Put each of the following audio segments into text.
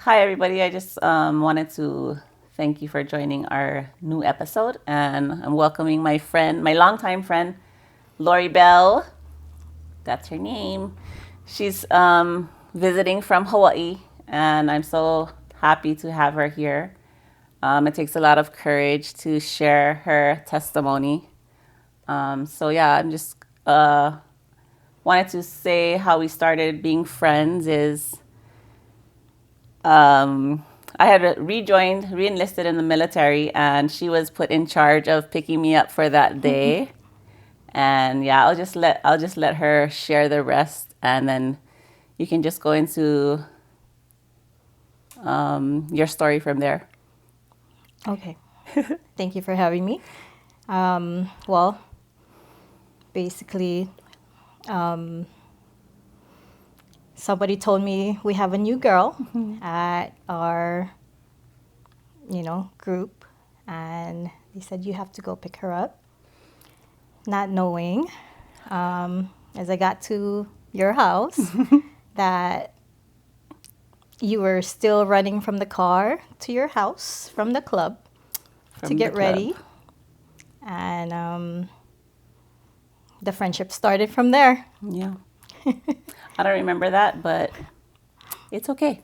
Hi, everybody. I just wanted to thank you for joining our new episode. And I'm welcoming my friend, my longtime friend, Lori Bell. That's her name. She's visiting from Hawaii, and I'm so happy to have her here. It takes a lot of courage to share her testimony. I'm just wanted to say how we started being friends is I had re-enlisted in the military, and she was put in charge of picking me up for that day. And yeah, I'll just let her share the rest, and then you can just go into your story from there. Okay. Thank you for having me. Well, basically, somebody told me we have a new girl at our, group, and they said you have to go pick her up. Not knowing, as I got to your house, that you were still running from the car to your house from the club to get ready. And the friendship started from there. Yeah. I don't remember that, but it's okay.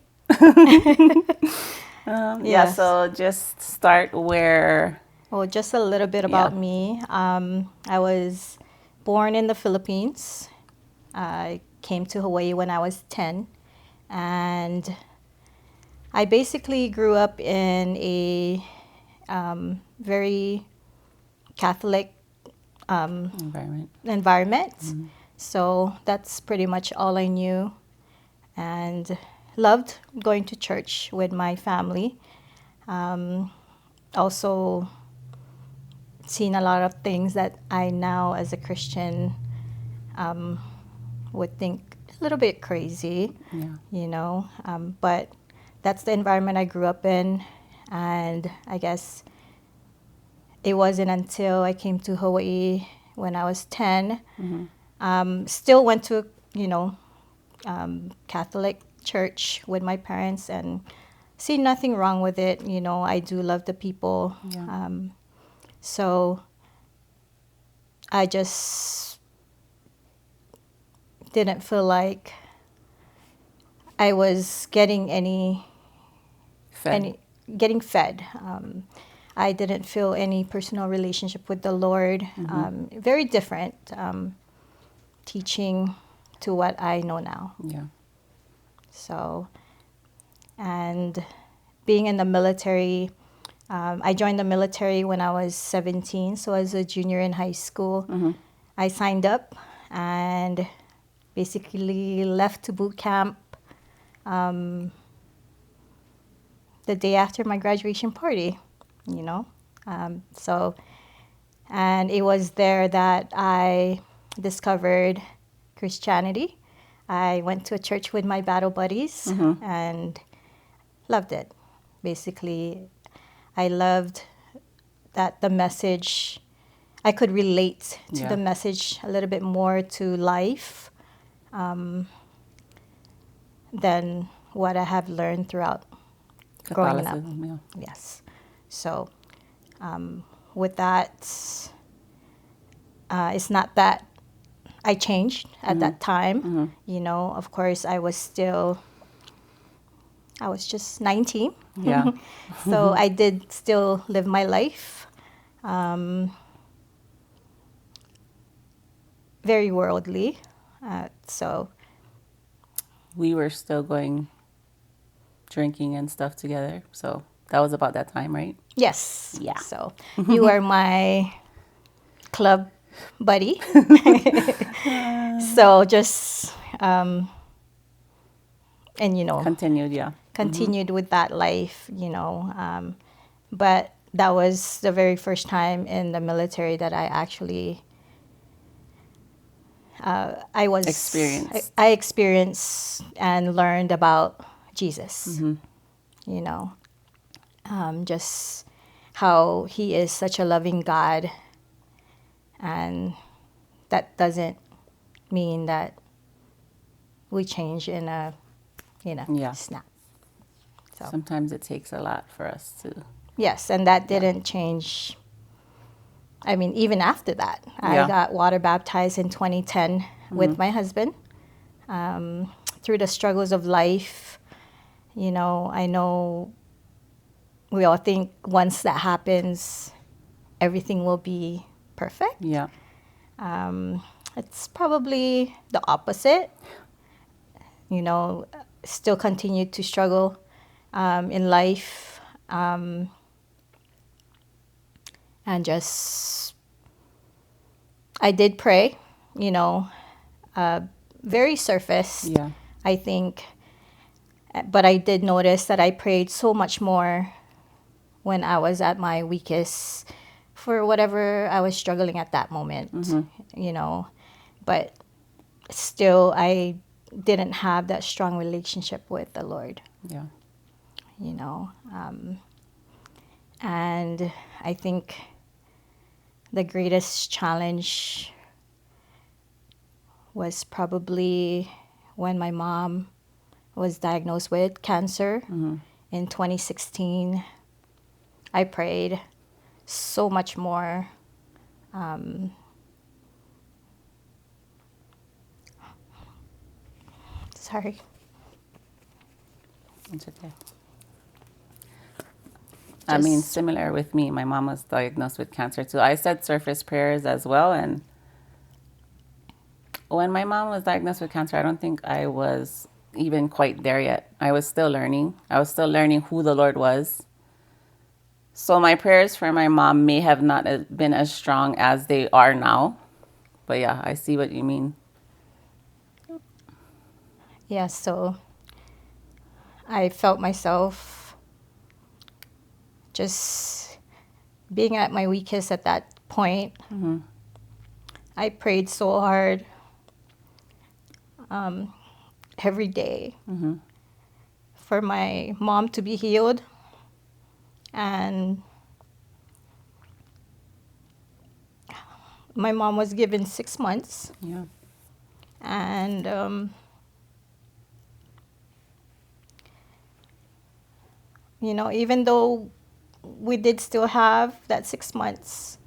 Yeah, Yes. so just start where. Well, just a little bit about me. I was born in the Philippines. I came to Hawaii when I was 10. And I basically grew up in a very Catholic environment. Mm-hmm. So that's pretty much all I knew. And loved going to church with my family. Also seen a lot of things that I now, as a Christian, would think a little bit crazy, but that's the environment I grew up in. And I guess it wasn't until I came to Hawaii when I was 10, still went to, Catholic church with my parents and see nothing wrong with it. I do love the people. Yeah. So I just didn't feel like I was getting getting fed. I didn't feel any personal relationship with the Lord. Very different teaching to what I know now. Yeah. So, and being in the military, I joined the military when I was 17, so as a junior in high school. I signed up and basically left to boot camp the day after my graduation party, and it was there that I discovered Christianity. I went to a church with my battle buddies and loved it. Basically, I loved that the message, I could relate to the message a little bit more to life than what I have learned throughout growing up. Yeah. Yes. So with that, it's not that I changed at that time. Of course, I was just 19. Yeah. So I did still live my life. Very worldly. So We were still going drinking and stuff together. So that was about that time, right? yes. Yeah. So you are my club buddy. So just Continued, yeah. continued with that life, but that was the very first time in the military that I actually I experienced and learned about Jesus. Just how he is such a loving God, and that doesn't mean that we change in a Yeah. snap. So Sometimes it takes a lot for us to. yes, and that didn't change. I mean, even after that, I Yeah. got water baptized in 2010 with my husband. Through the struggles of life, I know we all think once that happens, everything will be perfect. Yeah. It's probably the opposite. Still continue to struggle in life, and just I did pray, very surface, Yeah. I think, but I did notice that I prayed so much more when I was at my weakest for whatever I was struggling at that moment, but still I didn't have that strong relationship with the Lord, Yeah. And I think the greatest challenge was probably when my mom was diagnosed with cancer in 2016. I prayed so much more. Sorry. It's okay. I mean, similar with me. My mom was diagnosed with cancer too. I said surface prayers as well. And when my mom was diagnosed with cancer, I don't think I was even quite there yet. I was still learning. I was still learning who the Lord was. So my prayers for my mom may have not been as strong as they are now. But yeah, I see what you mean. Yeah, so I felt myself just being at my weakest at that point. I prayed so hard every day for my mom to be healed. And my mom was given 6 months. Yeah. And, even though we did still have that 6 months,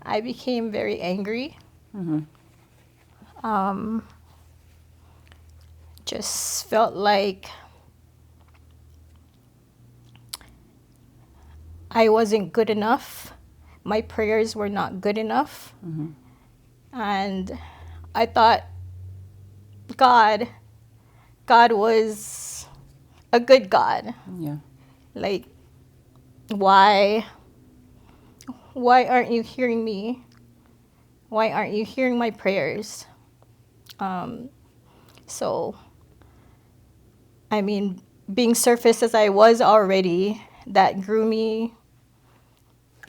I became very angry. Just felt like I wasn't good enough. My prayers were not good enough. And I thought God was a good God. Yeah. Like, why aren't you hearing me? Why aren't you hearing my prayers? So, I mean, being surface as I was already, that grew me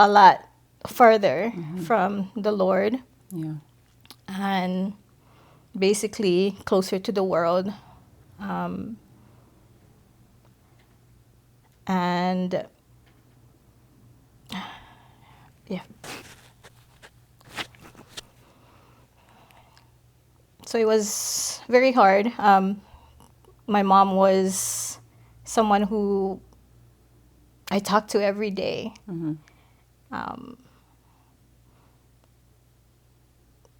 a lot further from the Lord. Yeah. And basically closer to the world. And yeah. So it was very hard. My mom was someone who I talked to every day.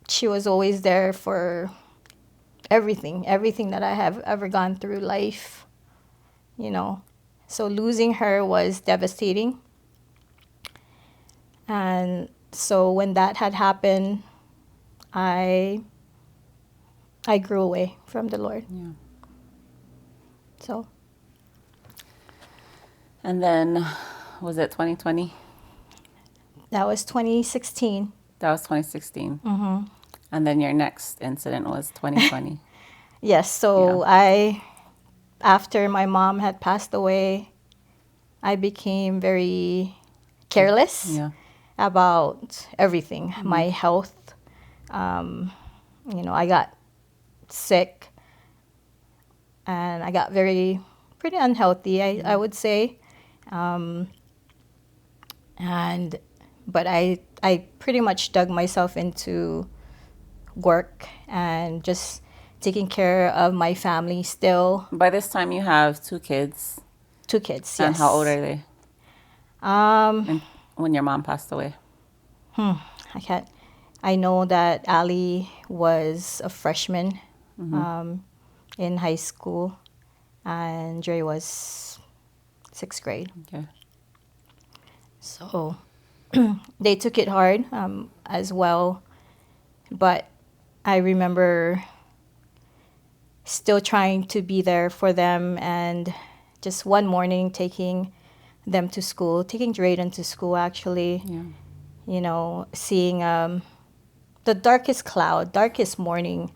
She was always there for everything that I have ever gone through life, So losing her was devastating. And so when that had happened, I grew away from the Lord. Yeah. So. And then, was it 2020? That was 2016. That was 2016. And then your next incident was 2020. Yes, so after my mom had passed away, I became very careless about everything. My health, I got sick and I got pretty unhealthy, I would say. But I pretty much dug myself into work and just taking care of my family still. By this time, you have 2 kids. 2 kids, And yes. how old are they? Um, When your mom passed away? I can't. I know that Ali was a freshman in high school, and Dre was 6th grade. Okay. So they took it hard as well. But I remember still trying to be there for them, and just one morning taking them to school, taking Drayden to school actually, Yeah. Seeing the darkest morning,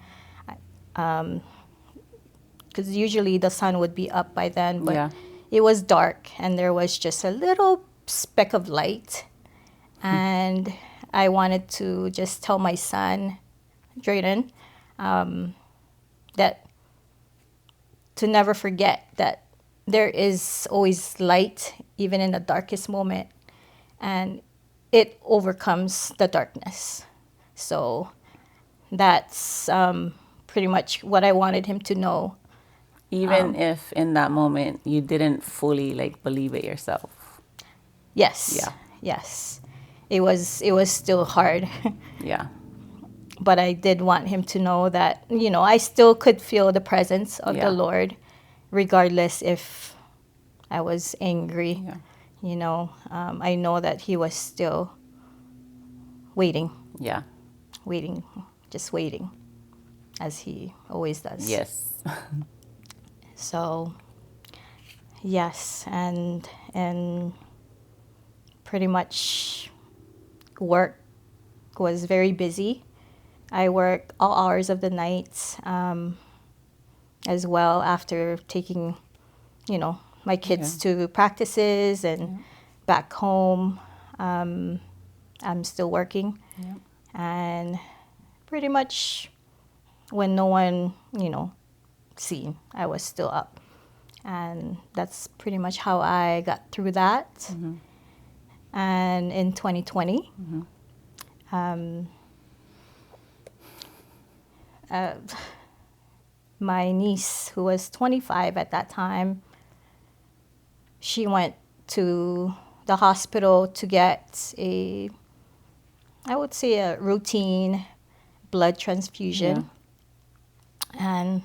because usually the sun would be up by then, but Yeah. it was dark and there was just a little speck of light. And I wanted to just tell my son, Drayden, that to never forget that there is always light, even in the darkest moment, and it overcomes the darkness. So that's pretty much what I wanted him to know. Even if in that moment you didn't fully believe it yourself. Yes. Yeah. Yes. It was still hard. Yeah. But I did want him to know that, I still could feel the presence of Yeah. the Lord, regardless if I was angry. Yeah. I know that he was still waiting, Yeah. just waiting, as he always does. Yes. So, yes, and pretty much work was very busy. I work all hours of the night as well, after taking, my kids to practices and back home. I'm still working. Yeah. And pretty much when no one, seen, I was still up. And that's pretty much how I got through that. And in 2020, my niece, who was 25 at that time, she went to the hospital to get I would say a routine blood transfusion, and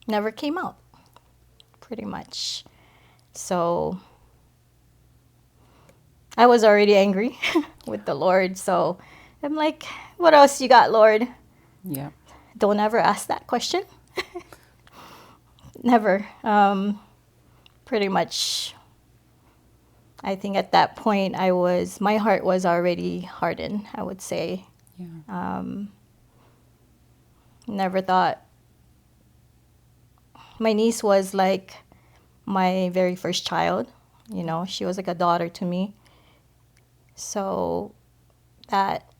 never came out, pretty much. So I was already angry with the Lord. So I'm like, what else you got, Lord? Yeah. Don't ever ask that question. Never. Pretty much, I think at that point my heart was already hardened, I would say. Yeah. Never thought. My niece was like my very first child. She was like a daughter to me. So that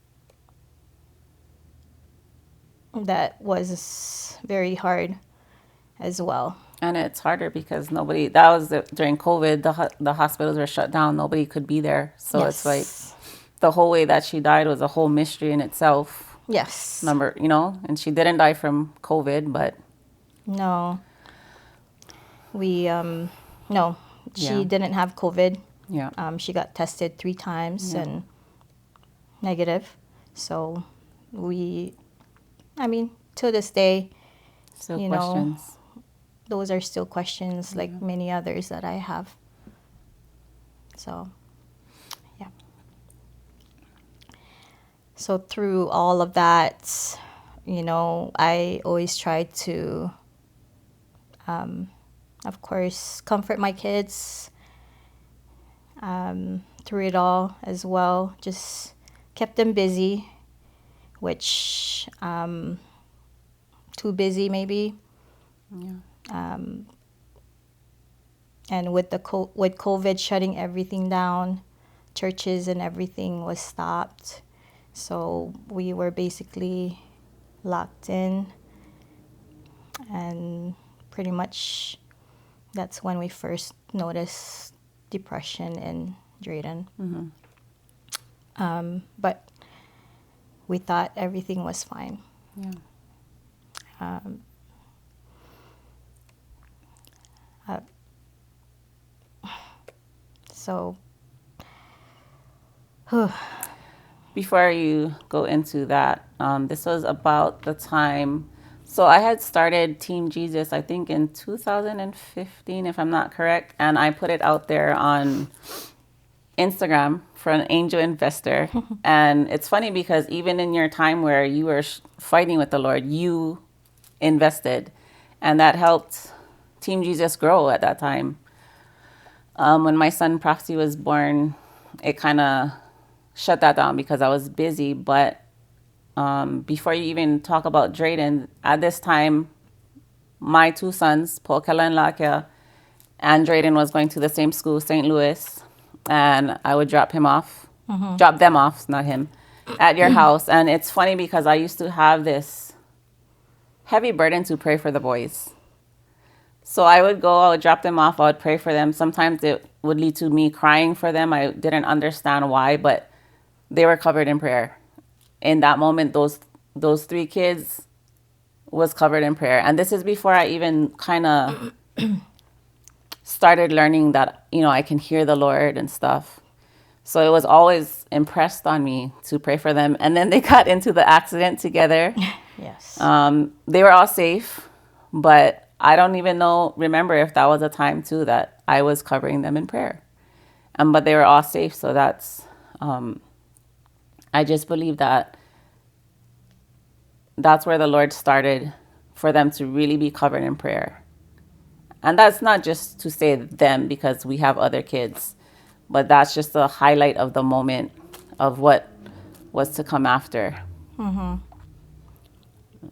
was very hard as well. And it's harder because that was during COVID, the hospitals were shut down. Nobody could be there. So Yes. It's like the whole way that she died was a whole mystery in itself. Yes. And she didn't die from COVID, but. No. No, she didn't have COVID. Yeah. She got tested 3 times Yeah. and negative. So to this day, Still you know, questions. those are still questions like many others that I have. So, yeah. So through all of that, I always try to, of course, comfort my kids through it all as well. Just kept them busy, which too busy maybe. Yeah. And with with COVID shutting everything down, churches and everything was stopped. So we were basically locked in, and pretty much that's when we first noticed depression in Drayden. Mm-hmm. But we thought everything was fine. Yeah. So, Before you go into that, this was about the time. So I had started Team Jesus, I think in 2015, if I'm not correct. And I put it out there on Instagram for an angel investor. And it's funny because even in your time where you were fighting with the Lord, you invested. And that helped Team Jesus grow at that time. When my son Proxy was born, it kind of shut that down because I was busy. But before you even talk about Drayden, at this time, my two sons, Paul Keller and Lakia, and Drayden was going to the same school, St. Louis, and I would drop them off, not him, at your house. And it's funny because I used to have this heavy burden to pray for the boys. So I would drop them off, I would pray for them. Sometimes it would lead to me crying for them. I didn't understand why, but they were covered in prayer. In that moment, those three kids was covered in prayer. And this is before I even kind of started learning that, I can hear the Lord and stuff. So it was always impressed on me to pray for them. And then they got into the accident together. yes. They were all safe, but I don't even remember if that was a time too that I was covering them in prayer. But they were all safe. So that's, I just believe that that's where the Lord started for them to really be covered in prayer. And that's not just to say them because we have other kids, but that's just a highlight of the moment of what was to come after.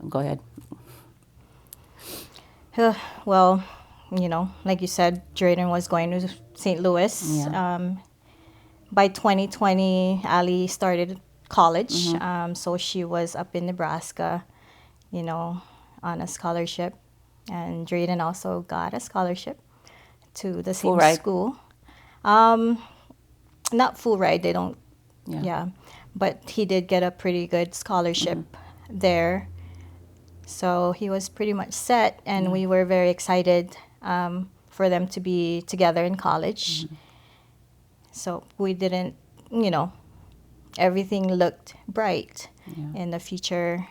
Go ahead. Well, like you said, Drayden was going to St. Louis. Yeah. By 2020, Ali started college. So she was up in Nebraska, on a scholarship. And Drayden also got a scholarship to the same Full ride? school. Not full ride, they don't, Yeah. But he did get a pretty good scholarship there. So he was pretty much set, and we were very excited for them to be together in college. So we didn't, everything looked bright in the future.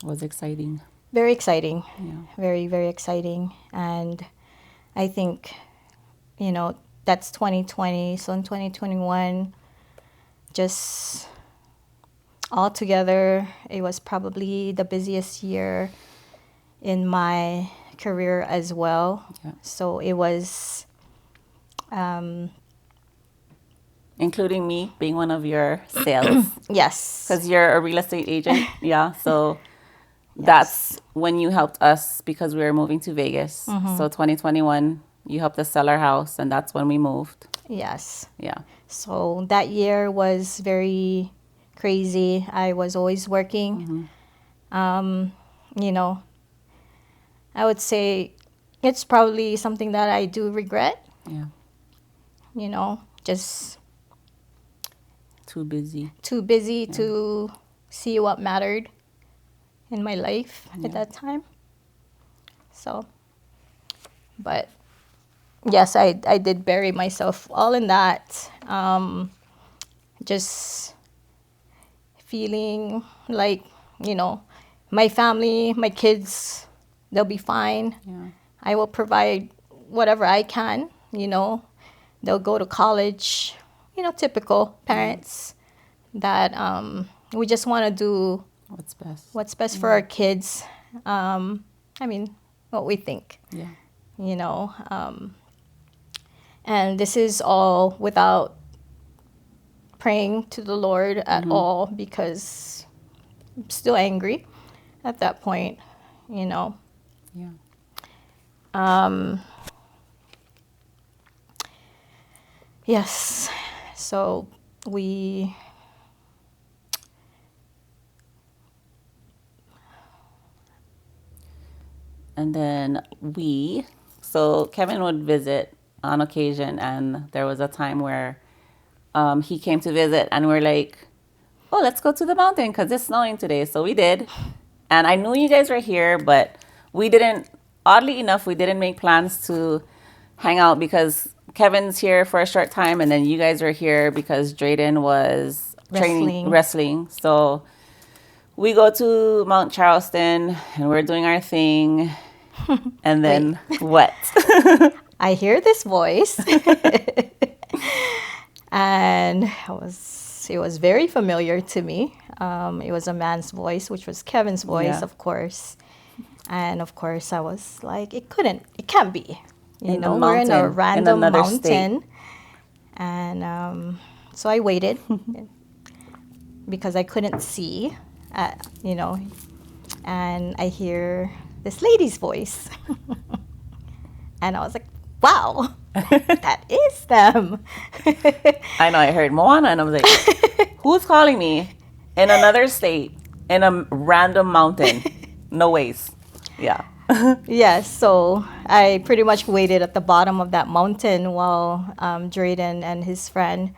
Was exciting. Very exciting. Yeah. Very, very exciting. And I think, that's 2020. So in 2021, just altogether, it was probably the busiest year in my career as well. Yeah. So it was... including me being one of your sales. Yes. Because you're a real estate agent. Yeah. So that's when you helped us because we were moving to Vegas. So 2021, you helped us sell our house, and that's when we moved. Yes. Yeah. So that year was very crazy. I was always working. I would say it's probably something that I do regret. Yeah. Just Too busy. to see what mattered in my life at that time. So, but yes, I did bury myself all in that. Just feeling like, my family, my kids, they'll be fine. Yeah. I will provide whatever I can, They'll go to college, typical parents that we just want to do what's best for our kids. What we think. Yeah. And this is all without praying to the Lord at all, because I'm still angry at that point, Yeah. Yes. So And then so Kevin would visit on occasion, and there was a time where he came to visit, and we're like, oh, let's go to the mountain because it's snowing today. So we did. And I knew you guys were here, but oddly enough, we didn't make plans to hang out because Kevin's here for a short time, and then you guys were here because Drayden was training wrestling. So we go to Mount Charleston, and we're doing our thing. And then what? I hear this voice, and it was very familiar to me. It was a man's voice, which was Kevin's voice, of course. And of course, I was like, it can't be. We're in a random mountain. State. And so I waited because I couldn't see, and I hear this lady's voice. And I was like, wow, that is them. I know, I heard Moana, and I was like, who's calling me in another state, in a random mountain? No ways. Yeah. Yes, so I pretty much waited at the bottom of that mountain while Drayden and his friend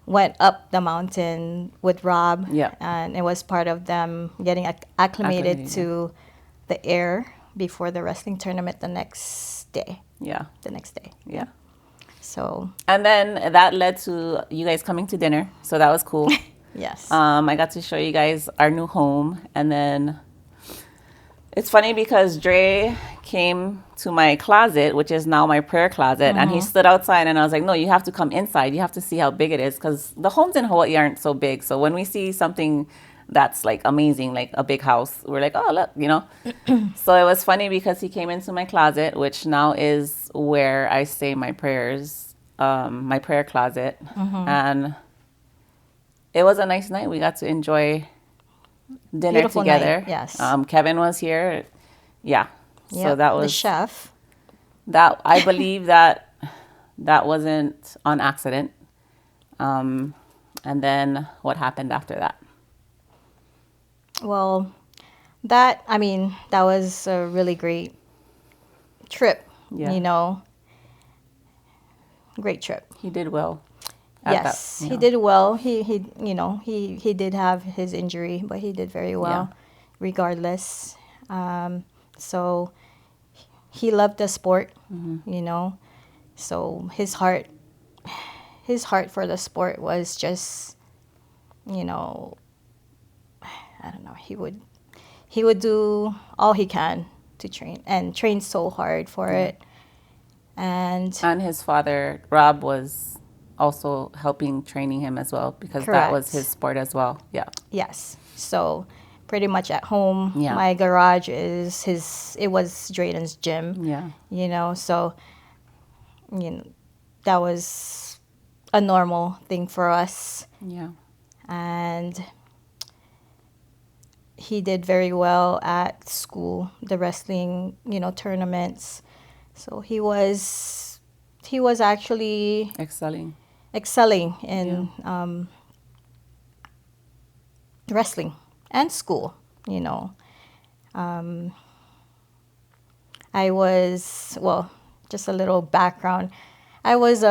went up the mountain with Rob. Yeah. And it was part of them getting acclimated to the air before the wrestling tournament the next day. Yeah. The next day. Yeah. So. And then that led to you guys coming to dinner. So that was cool. Yes. I got to show you guys our new home. And then it's funny because Dre came to my closet, which is now my prayer closet, and he stood outside, and I was like, no, you have to come inside. You have to see how big it is, because the homes in Hawaii aren't so big. So when we see something that's like amazing, like a big house, we're like, oh, look, So it was funny because he came into my closet, which now is where I say my prayers, my prayer closet. And it was a nice night. We got to enjoy dinner Beautiful together. Night, yes. Kevin was here. Yeah. Yep, So that was the chef. That I believe that wasn't on accident. And then what happened after that? Well, that was a really great trip. Yeah. Great trip. He did well. Yes, he did well. He did have his injury, but he did very well, regardless. So he loved the sport, So his heart for the sport was just, I don't know. He would do all he can to train so hard for it, and his father Rob was also helping training him as well, because correct. That was his sport as well. Yeah. Yes. So pretty much at home, Yeah. my garage is it was Drayden's gym. Yeah. So that was a normal thing for us. Yeah. And he did very well at school, the wrestling, tournaments. So he was actually excelling in wrestling and school. I was, just a little background. I was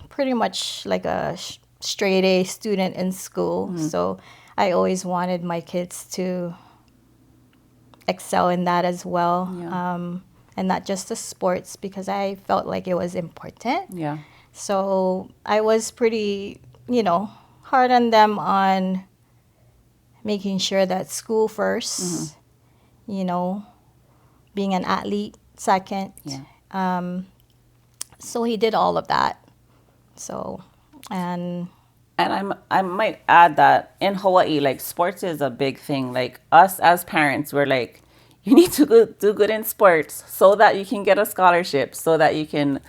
pretty much like a straight A student in school, so I always wanted my kids to excel in that as well, and not just the sports, because I felt like it was important. Yeah. So I was pretty, hard on them on making sure that school first, being an athlete second. Yeah. So he did all of that. So, and I might add that in Hawaii, like, sports is a big thing. Like, us as parents, we're like, you need to do good in sports so that you can get a scholarship, so that you can,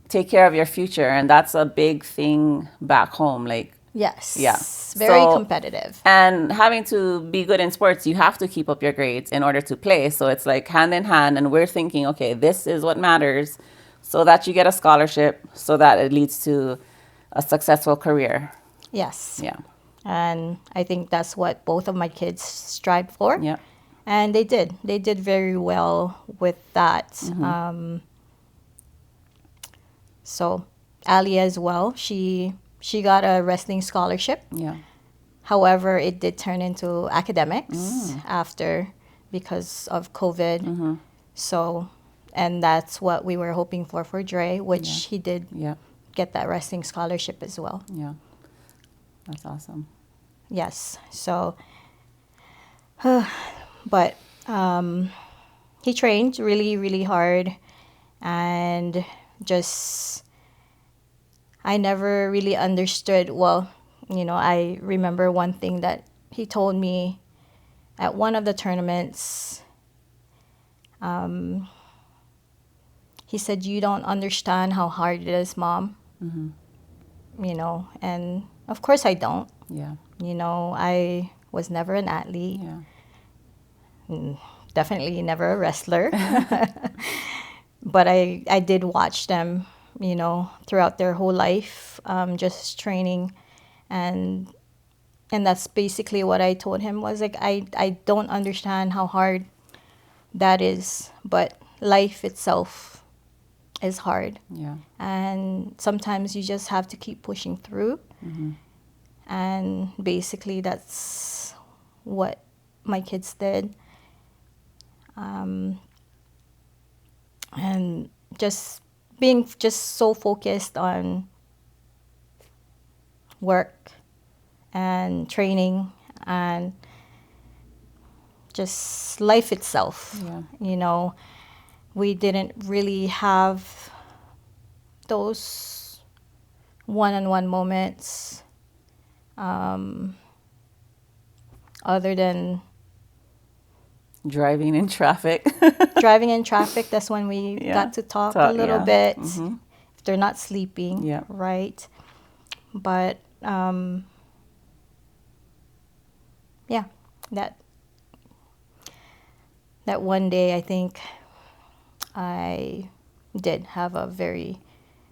take care of your future. And that's a big thing back home. Like, yes. Yeah. Very competitive. And having to be good in sports, you have to keep up your grades in order to play. So it's like hand in hand. And we're thinking, okay, this is what matters, so that you get a scholarship, so that it leads to a successful career. Yes. Yeah. And I think that's what both of my kids strive for. Yeah. And they did. They did very well with that. So Ali as well, she got a wrestling scholarship. Yeah. However, it did turn into academics after, because of COVID. So And that's what we were hoping for Dre, which he did Yeah. get that wrestling scholarship as well. Yeah. That's awesome. Yes. So, but he trained really, really hard, and just, I never really understood. Well, I remember one thing that he told me at one of the tournaments. He said, "You don't understand how hard it is, Mom." And of course I don't. Yeah. I was never an athlete. Yeah. Definitely never a wrestler. But I did watch them, throughout their whole life, just training. And that's basically what I told him, was like, I don't understand how hard that is, but life itself is hard. Yeah. And sometimes you just have to keep pushing through. And basically that's what my kids did. And just being just so focused on work and training and just life itself. Yeah. We didn't really have those one-on-one moments, other than Driving in traffic. driving in traffic. That's when we got to talk a little bit. If they're not sleeping, Yeah. right? But yeah, that one day, I think I did have a very,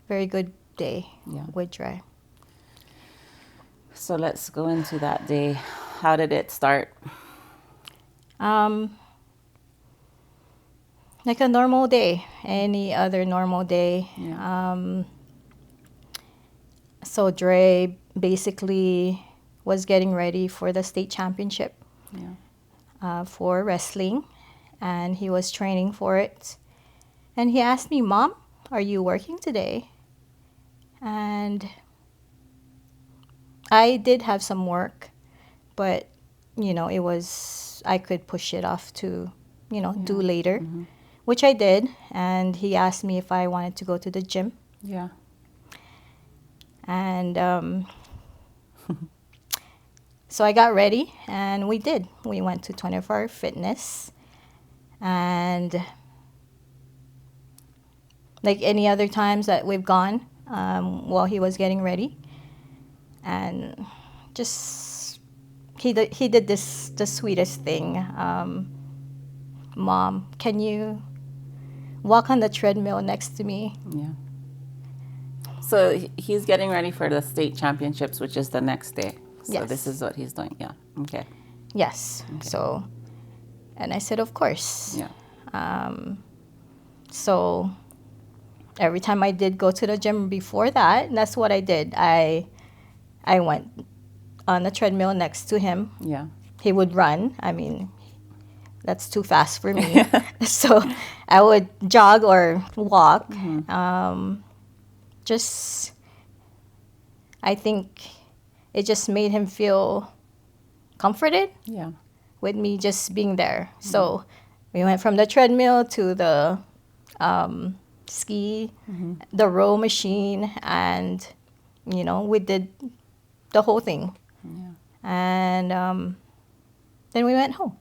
very good day with Dre. So let's go into that day. How did it start? Like a normal day, any other normal day. Yeah. So Dre basically was getting ready for the state championship for wrestling, and he was training for it. And he asked me, "Mom, are you working today?" And I did have some work, but it was, I could push it off to do later, which I did. And he asked me if I wanted to go to the gym. Yeah. And so I got ready, and we did. We went to 24-Hour Fitness, and like any other times that we've gone, while he was getting ready, and just he did the sweetest thing. "Mom, can you walk on the treadmill next to me?" Yeah. So he's getting ready for the state championships, which is the next day. So Yes. This is what he's doing. Yeah. Okay. Yes. Okay. So, and I said, "Of course." Yeah. So every time I did go to the gym before that, that's what I did. I went on the treadmill next to him. Yeah. He would run. I mean, that's too fast for me. So I would jog or walk. Just, I think it just made him feel comforted Yeah. with me just being there. So we went from the treadmill to the ski, the row machine, and we did the whole thing. Yeah. And then we went home.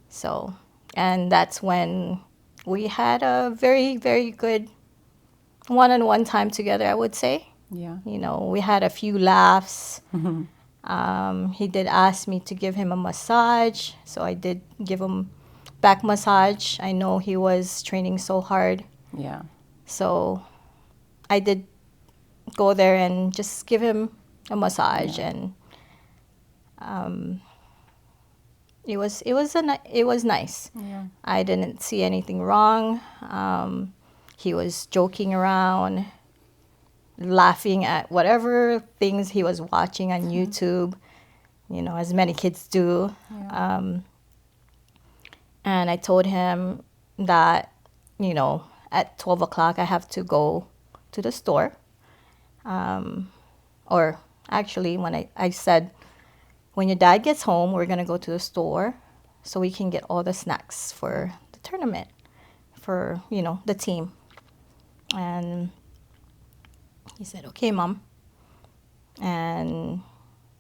So, and that's when we had a very, very good one-on-one time together, I would say. Yeah. We had a few laughs. He did ask me to give him a massage, so I did give him back massage. I know he was training so hard, Yeah. so I did go there and just give him a massage, and it was nice. Yeah. I didn't see anything wrong. He was joking around, laughing at whatever things he was watching on YouTube, as many kids do. Yeah. And I told him, that, at 12 o'clock I have to go to the store. Or actually, when I said, when your dad gets home, we're going to go to the store so we can get all the snacks for the tournament, for, the team. And he said, okay, Mom. And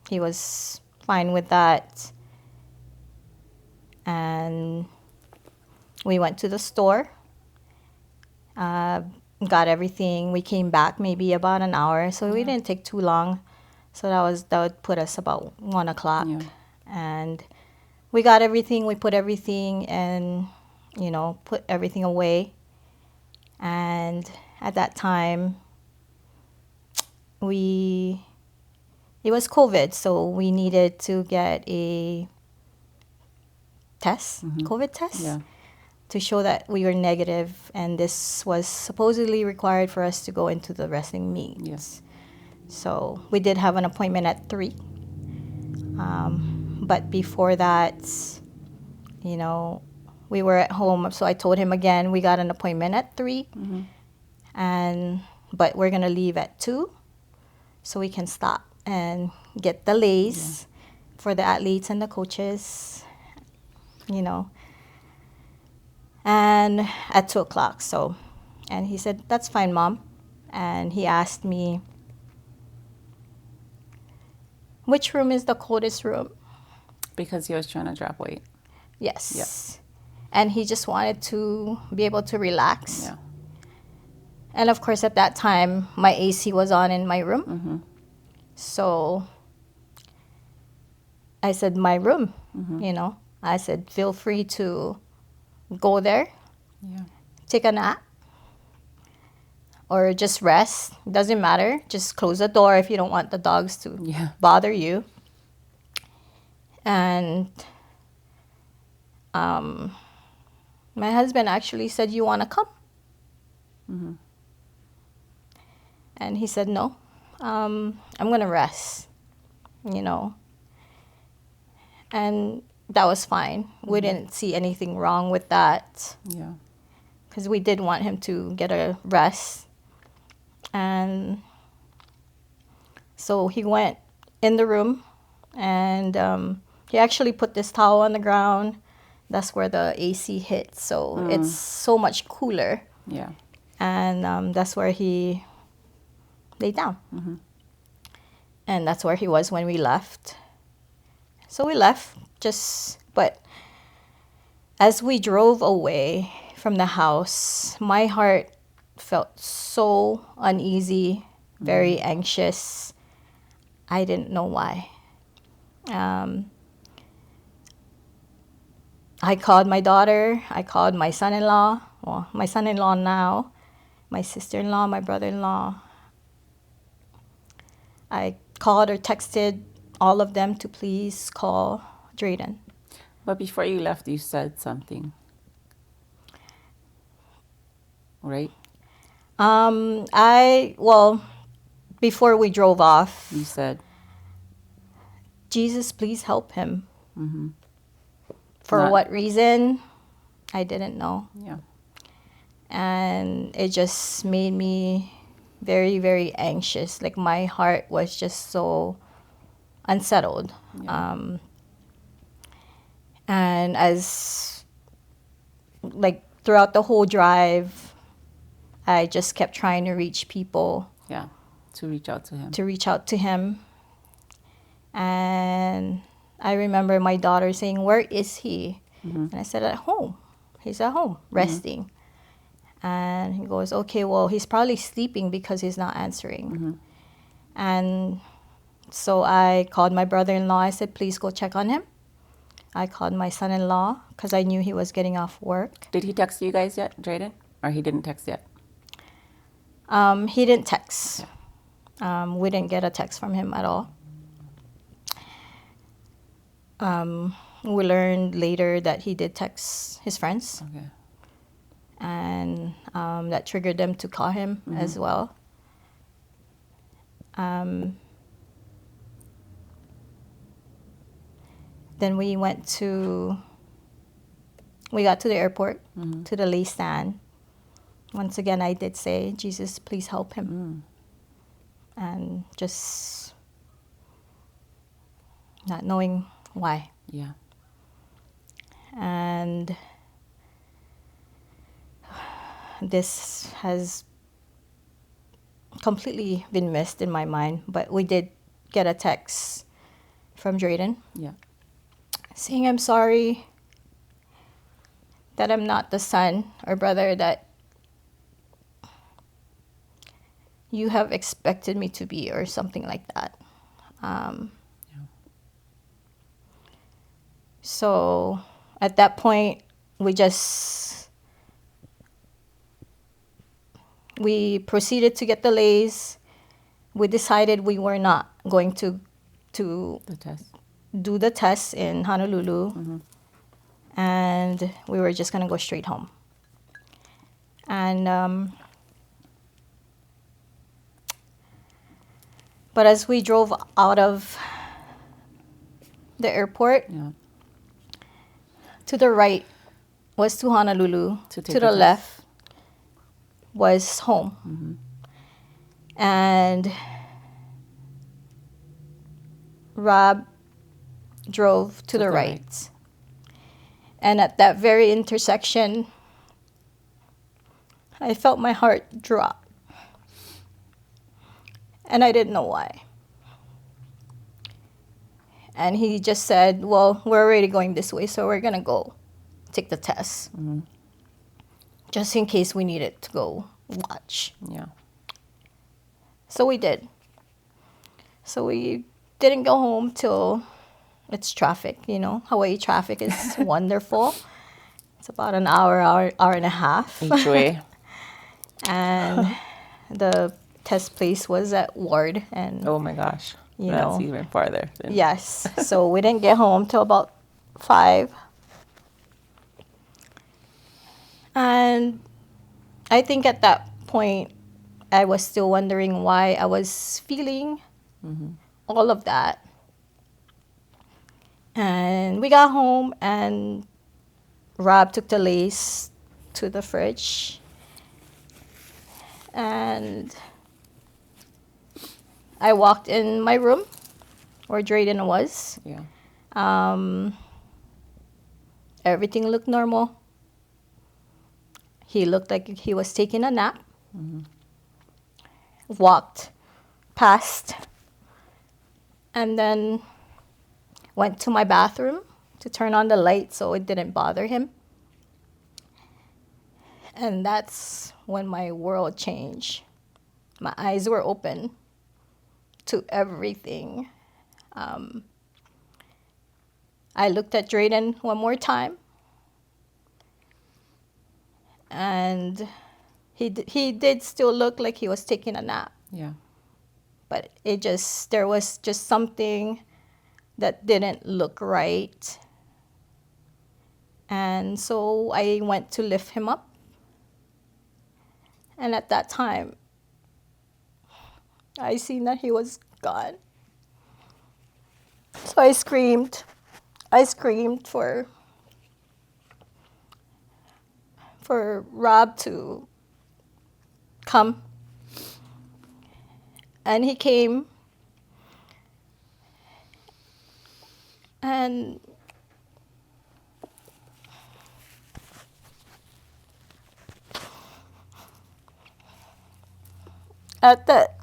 he was fine with that. And we went to the store, got everything. We came back maybe about an hour, so we didn't take too long. So that would put us about 1 o'clock. Yeah. And we got everything. We put everything and, put everything away. And at that time, it was COVID, so we needed to get a test, COVID test, Yeah. to show that we were negative, and this was supposedly required for us to go into the wrestling meet. Yes. So we did have an appointment at 3. But before that, we were at home. So I told him again, we got an appointment at 3, but we're going to leave at 2 so we can stop and get the lays for the athletes and the coaches, and at 2 o'clock. So, and he said, that's fine, Mom. And he asked me, which room is the coldest room? Because he was trying to drop weight. Yes. Yeah. And he just wanted to be able to relax. Yeah. And of course, at that time, my AC was on in my room. So I said, my room, I said, feel free to go there, take a nap, or just rest. Doesn't matter. Just close the door if you don't want the dogs to bother you. And my husband actually said, you want to come? And he said, no, I'm going to rest, And that was fine. We didn't see anything wrong with that. Yeah. Because we did want him to get a rest. And so he went in the room, and he actually put this towel on the ground. That's where the AC hit. So it's so much cooler. Yeah. And that's where he lay down. And that's where he was when we left. So we left, but as we drove away from the house, my heart felt so uneasy, very anxious. I didn't know why. I called my daughter, I called my son-in-law, well, my son-in-law now, my sister-in-law, my brother-in-law. I called or texted all of them to please call Drayden. But before you left, you said something, right? Before we drove off, You said, Jesus, please help him. For what reason? I didn't know. Yeah. And it just made me very, very anxious. Like my heart was just so unsettled. Yeah. And throughout the whole drive, I just kept trying to reach people. Yeah. To reach out to him. And I remember my daughter saying, where is he? And I said, at home. He's at home, resting. And he goes, okay, well, he's probably sleeping because he's not answering. And so I called my brother-in-law. I said, please go check on him. I called my son-in-law because I knew he was getting off work. Did he text you guys yet, Drayden? Or he didn't text yet? He didn't text. We didn't get a text from him at all. We learned later that he did text his friends. Okay. And that triggered them to call him as well. Then we we got to the airport, to the Lay stand. Once again, I did say, Jesus, please help him. And just not knowing why. Yeah. And this has completely been missed in my mind, but we did get a text from Drayden. Yeah. Saying I'm sorry that I'm not the son or brother that you have expected me to be, or something like that. So at that point, we proceeded to get the lays. We decided we were not going to The test. do the test in Honolulu, and we were just going to go straight home. And but as we drove out of the airport, to the right was to Honolulu, to the left was home. And Rob drove to the right. And at that very intersection, I felt my heart drop. And I didn't know why. And he just said, well, we're already going this way, so we're going to go take the test. Just in case we needed to go watch. Yeah. So we did. So we didn't go home till it's traffic, you know. Hawaii traffic is wonderful. It's about an hour and a half. Each way. And the test place was at Ward. And oh my gosh. That's even farther. Yes. So we didn't get home till about 5. And I think at that point, I was still wondering why I was feeling all of that. And we got home, and Rob took the lace to the fridge. And I walked in my room where Drayden was. Yeah. Everything looked normal. He looked like he was taking a nap. Walked past, and then went to my bathroom to turn on the light so it didn't bother him. And that's when my world changed. My eyes were open to everything. I looked at Drayden one more time, and he did still look like he was taking a nap. Yeah. But there was just something that didn't look right. And so I went to lift him up. And at that time, I seen that he was gone. So I screamed. I screamed for Rob to come. And he came. And at that,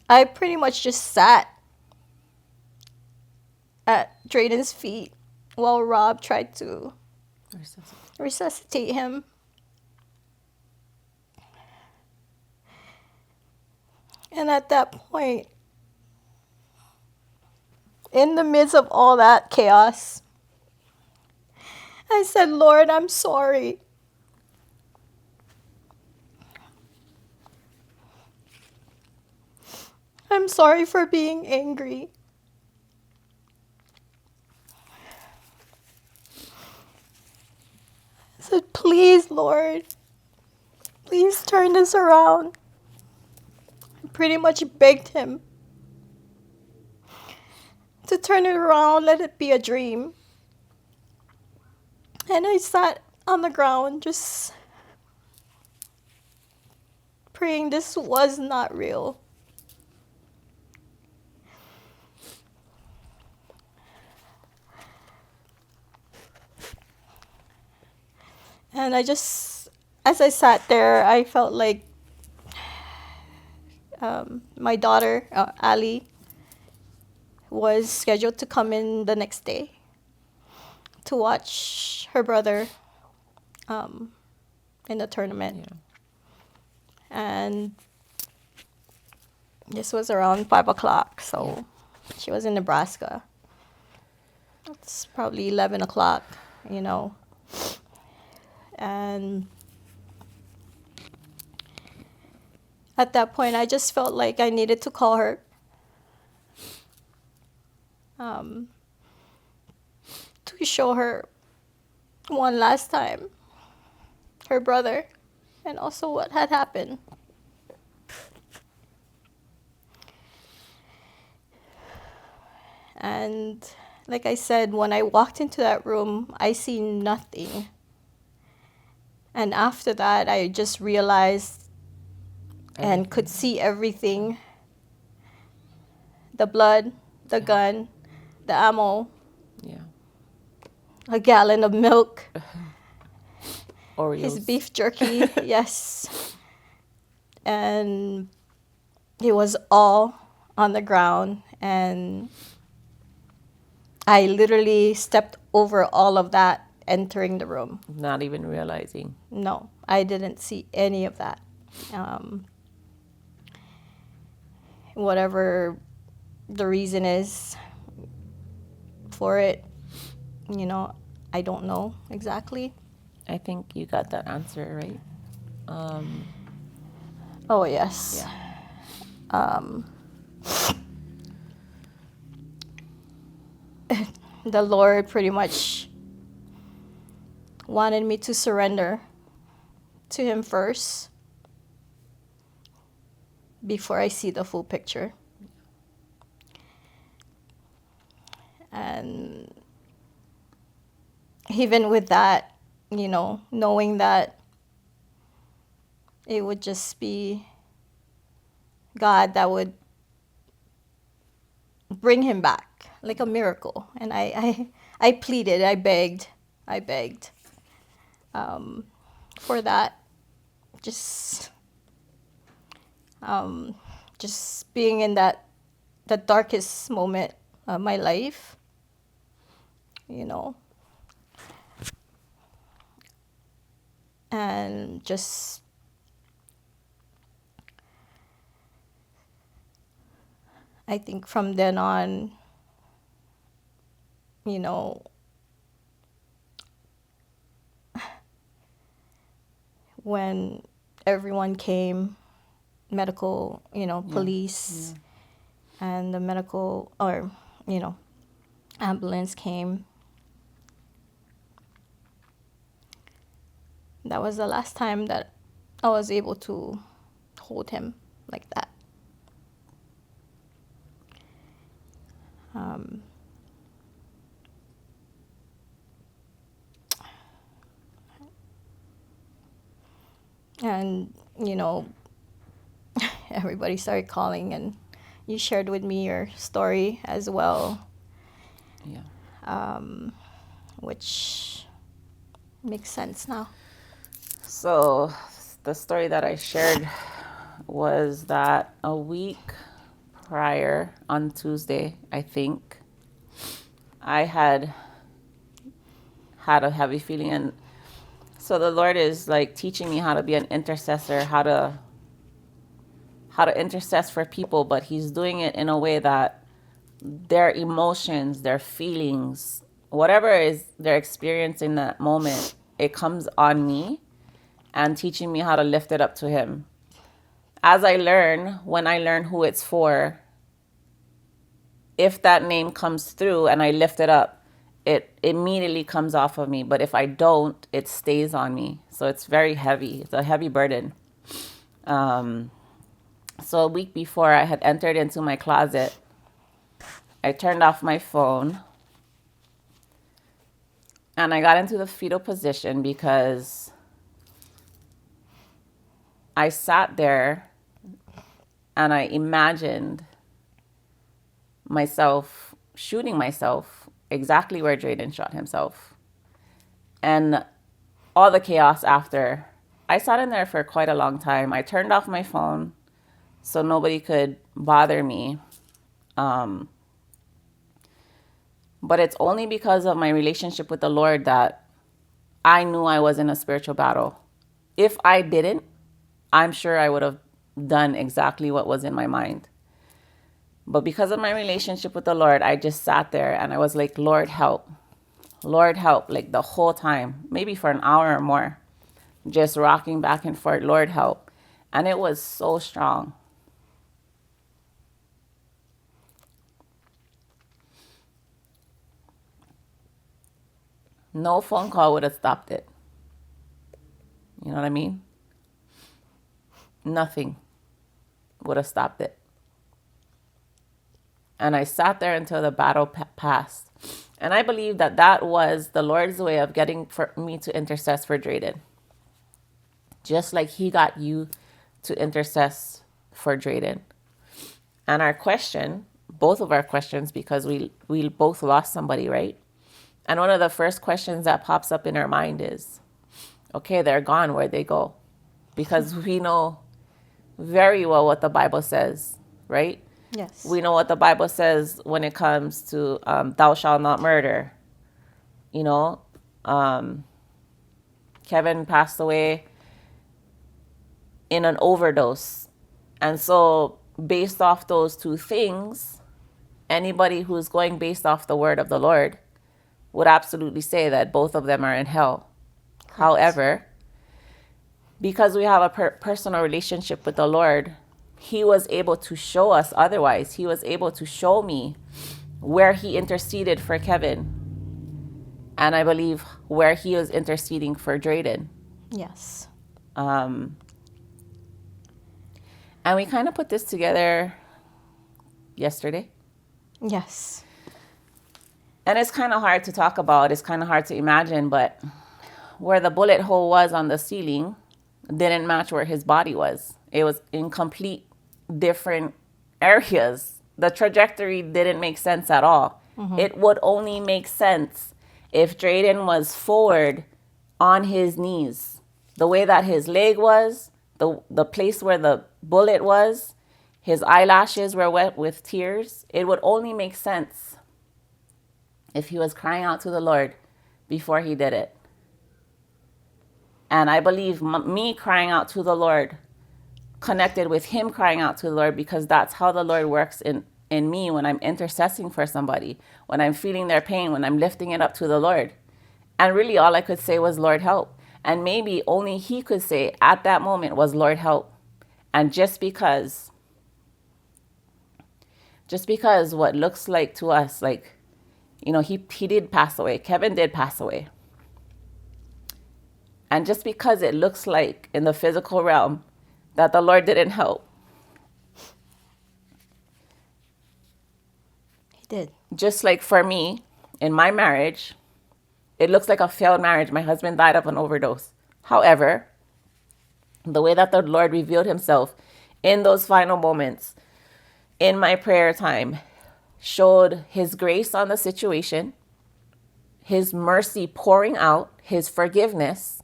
I pretty much just sat at Drayden's feet while Rob tried to resuscitate him. And at that point, in the midst of all that chaos, I said, Lord, I'm sorry. I'm sorry for being angry. I said, please, Lord, please turn this around. I pretty much begged him to turn it around, let it be a dream. And I sat on the ground just praying this was not real. And as I sat there, I felt like my daughter, Ali, was scheduled to come in the next day to watch her brother in the tournament. Yeah. And this was around 5 o'clock, so she was in Nebraska. It's probably 11 o'clock, And at that point, I just felt like I needed to call her. To show her one last time her brother and also what had happened. And like I said, when I walked into that room, I seen nothing. And after that, I just realized and could see everything. The blood, the gun, the ammo, Yeah. a gallon of milk, Oreos. his beef jerky, yes. And it was all on the ground. And I literally stepped over all of that entering the room. Not even realizing. No, I didn't see any of that. Whatever the reason is for it, I don't know exactly. I think you got that answer right. Oh, yes. Yeah. The Lord pretty much wanted me to surrender to Him first before I see the full picture. And even with that, knowing that it would just be God that would bring him back like a miracle. And I pleaded, I begged for that. Just being in the darkest moment of my life, and just I think from then on, when everyone came, medical, police, and the medical or, ambulance came. That was the last time that I was able to hold him like that. And, everybody started calling, and you shared with me your story as well. Yeah. Which makes sense now. So the story that I shared was that a week prior, on Tuesday, I think, I had a heavy feeling. And so the Lord is like teaching me how to be an intercessor, how to intercess for people, but He's doing it in a way that their emotions, their feelings, whatever is they're experiencing in that moment, it comes on me and teaching me how to lift it up to Him. As when I learn who it's for, if that name comes through and I lift it up, it immediately comes off of me. But if I don't, it stays on me. So it's very heavy. It's a heavy burden. So a week before, I had entered into my closet. I turned off my phone. And I got into the fetal position because I sat there and I imagined myself shooting myself exactly where Drayden shot himself. And all the chaos after. I sat in there for quite a long time. I turned off my phone so nobody could bother me. But it's only because of my relationship with the Lord that I knew I was in a spiritual battle. If I didn't, I'm sure I would have done exactly what was in my mind. But because of my relationship with the Lord, I just sat there and I was like, Lord, help. Lord, help. Like the whole time, maybe for an hour or more, just rocking back and forth, Lord, help. And it was so strong. No phone call would have stopped it. You know what I mean? Nothing would have stopped it. And I sat there until the battle passed. And I believe that that was the Lord's way of getting for me to intercess for Drayden. Just like he got you to intercess for Drayden. And our question, both of our questions, because we both lost somebody, right? And one of the first questions that pops up in our mind is, okay, they're gone, where'd they go? Because we know very well what the Bible says, right? Yes. We know what the Bible says when it comes to thou shalt not murder. You know, Kevin passed away in an overdose. And so based off those two things, anybody who's going based off the word of the Lord would absolutely say that both of them are in hell. Correct. However, because we have a personal relationship with the Lord, he was able to show us otherwise. He was able to show me where he interceded for Kevin. And I believe where he was interceding for Drayden. Yes. And we kind of put this together yesterday. Yes. And it's kind of hard to talk about. It's kind of hard to imagine. But where the bullet hole was on the ceiling didn't match where his body was. It was in complete different areas. The trajectory didn't make sense at all. Mm-hmm. It would only make sense if Drayden was forward on his knees. The way that his leg was, the place where the bullet was, his eyelashes were wet with tears. It would only make sense if he was crying out to the Lord before he did it. And I believe me crying out to the Lord connected with him crying out to the Lord, because that's how the Lord works in me when I'm intercessing for somebody, when I'm feeling their pain, when I'm lifting it up to the Lord. And really all I could say was, Lord, help. And maybe only he could say at that moment was, Lord, help. And just because what looks like to us, like, you know, he did pass away. Kevin did pass away. And just because it looks like in the physical realm that the Lord didn't help. He did. Just like for me, in my marriage, it looks like a failed marriage. My husband died of an overdose. However, the way that the Lord revealed himself in those final moments, in my prayer time, showed his grace on the situation, his mercy pouring out, his forgiveness.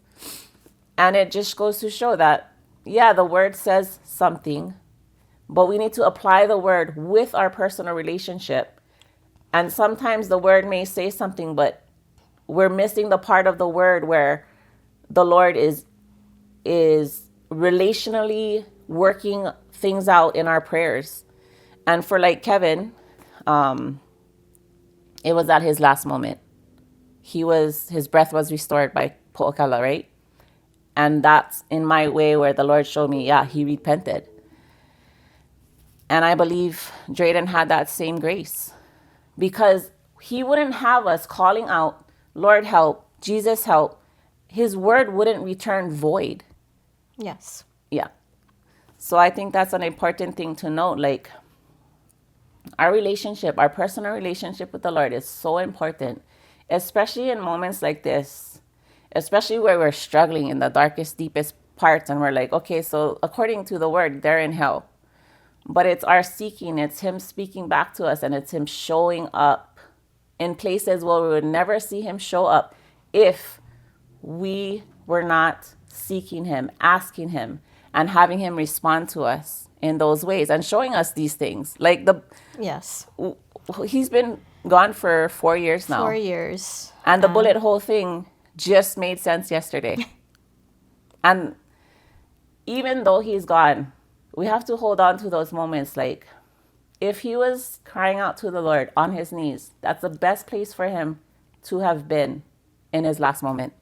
And it just goes to show that, yeah, the word says something, but we need to apply the word with our personal relationship. And sometimes the word may say something, but we're missing the part of the word where the Lord is relationally working things out in our prayers. And for like Kevin, it was at his last moment. His breath was restored by Po'okala, right? And that's in my way where the Lord showed me, yeah, he repented. And I believe Drayden had that same grace, because he wouldn't have us calling out, Lord, help, Jesus, help. His word wouldn't return void. Yes. Yeah. So I think that's an important thing to note. Like, our relationship, our personal relationship with the Lord is so important. especially in moments like this, especially where we're struggling in the darkest, deepest parts, and we're like, okay, so according to the word, they're in hell. But it's our seeking, it's him speaking back to us, and it's him showing up in places where we would never see him show up if we were not seeking him, asking him, and having him respond to us in those ways and showing us these things. Like Yes. he's been gone for 4 years now. 4 years. And the bullet hole thing just made sense yesterday. And even though he's gone, we have to hold on to those moments. Like, if he was crying out to the Lord on his knees, that's the best place for him to have been in his last moment.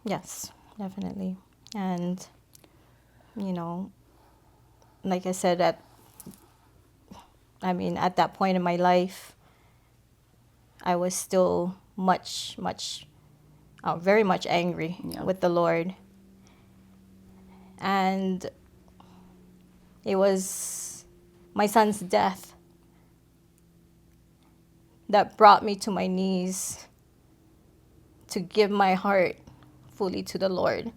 Yes, definitely. And, you know, like I said, at that point in my life, I was still very much angry with the Lord. And it was my son's death that brought me to my knees to give my heart fully to the Lord.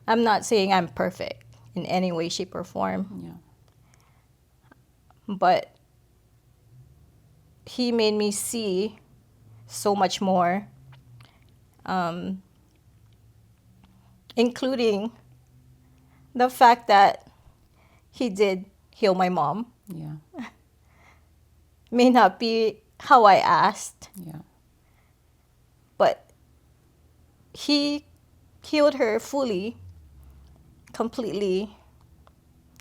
I'm not saying I'm perfect in any way, shape, or form. Yeah. But he made me see so much more, including the fact that he did heal my mom. Yeah. May not be how I asked, Yeah. but he healed her fully, completely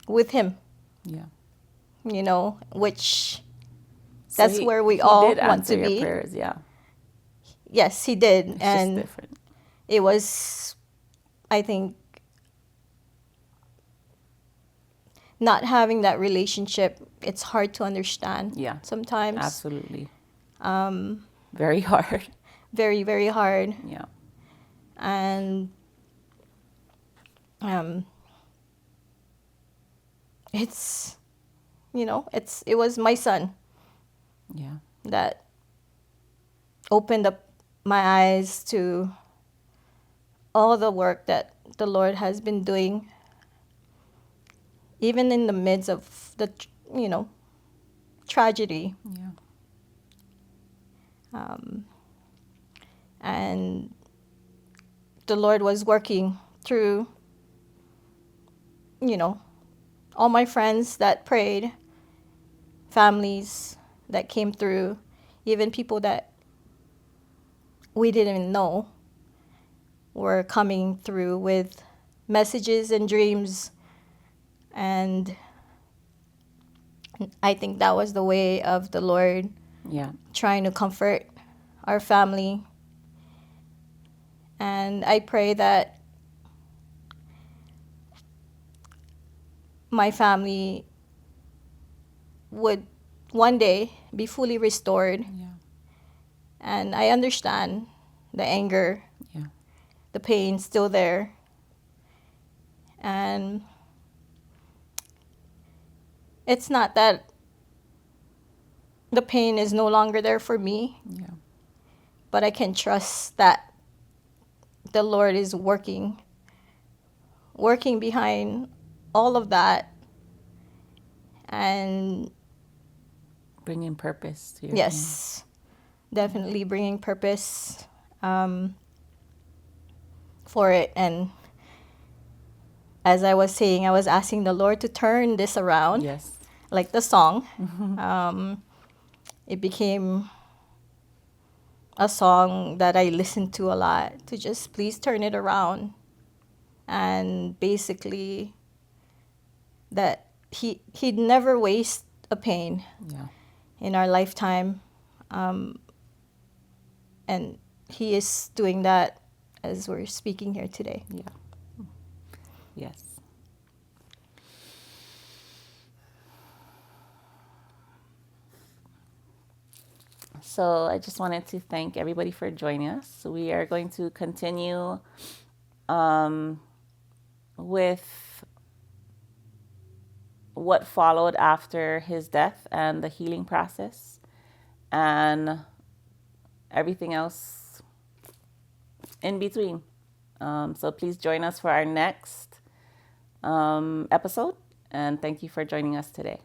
with him, Yeah. you know, which So that's where we all did want answer to your be. prayers, yeah. Yes, he did. It's And just different. it was, I think, not having that relationship, it's hard to understand. Yeah. Sometimes. Absolutely. Very hard. Very, very hard. Yeah. And it's, it was my son Yeah. that opened up my eyes to all the work that the Lord has been doing, even in the midst of the, tragedy. Yeah. And the Lord was working through, all my friends that prayed, families that came through, even people that we didn't even know were coming through with messages and dreams. And I think that was the way of the Lord Yeah. trying to comfort our family. And I pray that my family would one day be fully restored. Yeah. And I understand the anger, Yeah. the pain still there. And it's not that the pain is no longer there for me, Yeah. but I can trust that the Lord is working behind all of that, and Bringing purpose to your yes, definitely bringing purpose for it. And as I was saying, I was asking the Lord to turn this around, Yes. like the song. It became a song that I listened to a lot, to just please turn it around. And basically that he'd never waste a pain Yeah. in our lifetime. And he is doing that as we're speaking here today. Yeah. Yes. So I just wanted to thank everybody for joining us. We are going to continue with what followed after his death and the healing process. and everything else in between. So please join us for our next episode, and thank you for joining us today.